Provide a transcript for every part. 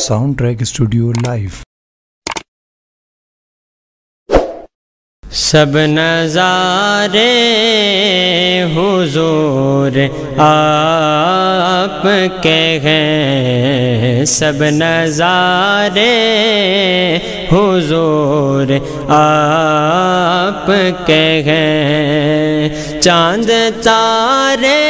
Sound track studio live. سب نظارے حضور آپ کے ہیں، سب نظارے حضور آپ کے ہیں، چاند تارے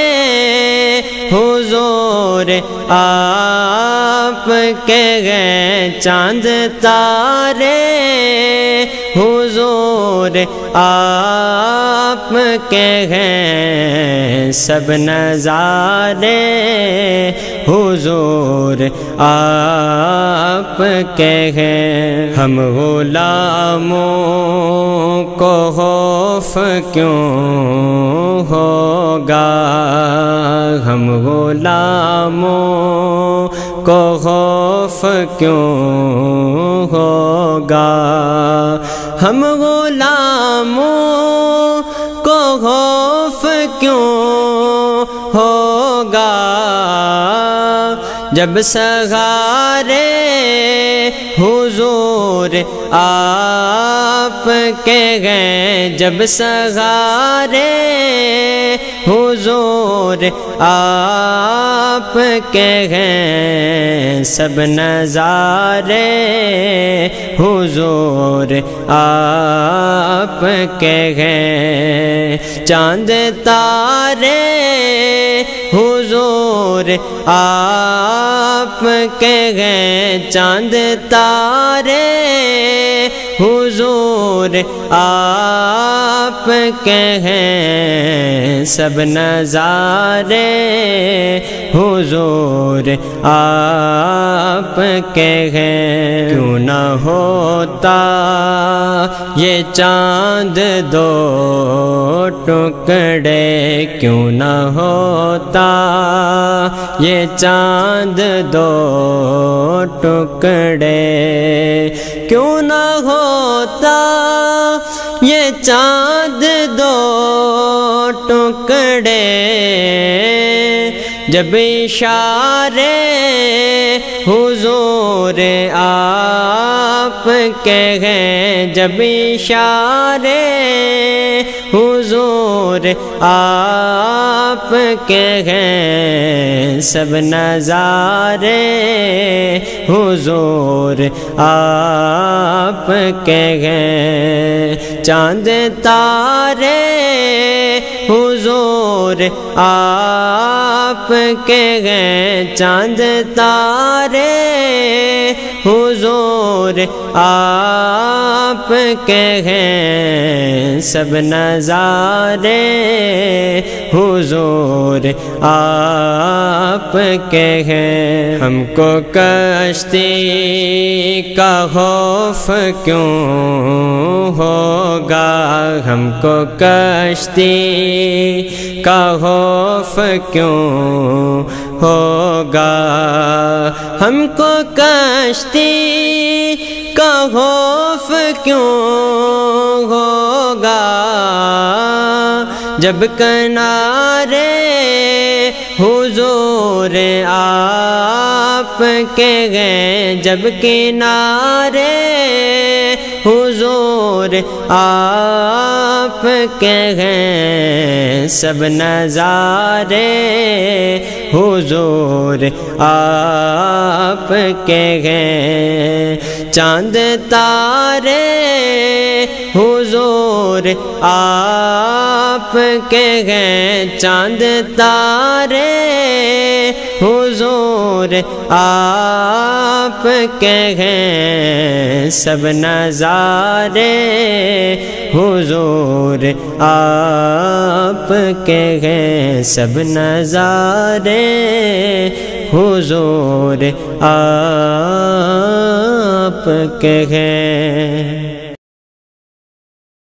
حضور آپ کے ہیں، چاند تارے حضور آپ کے ہیں، سب نظارے حضور آپ کے ہیں۔ ہم غلاموں کو خوف کیوں ہوگا، ہم غلاموں کو خوف کیوں ہوگا، ہم غلاموں کو خوف کیوں ہوگا، جب سہارے حضور آپ کے ہیں، جب سہارے حضور آپ کے ہیں، سب نظارے حضور آپ کے ہیں، چاند تارے حضور آپ کے ہیں، چاند تارے حضور آپ کے ہیں، سب نظارے حضور آپ کے ہیں۔ کیوں نہ ہوتا یہ چاند دو ٹکڑے، کیوں نہ ہوتا یہ چاند دو ٹکڑے، کیوں نہ ہوتا یہ چاند دو ٹکڑے، جب اشارے حضور آپ کے ہیں، جب اشارے حضور آپ کے ہیں، سب نظارے حضور آپ کے ہیں، چاند تارے حضور آپ کے ہیں، چاند تارے حضور آپ کے ہیں، سب نظارے حضور آپ کے ہیں۔ ہم کو کشتی کا خوف کیوں ہوگا، ہم کو کشتی کا خوف کیوں ہوگا، ہم کو کشتی کا خوف کیوں ہوگا، جب کنارے حضور آپ کے ہیں، جب کنارے حضور آپ کے ہیں، سب نظارے حضور آپ کے ہیں، چاند تارے حضور آپ کے ہیں، چاند تارے حضور آپ کے ہیں، سب نظارے حضور آپ کے ہیں، سب نظارے حضور آپ کے ہیں۔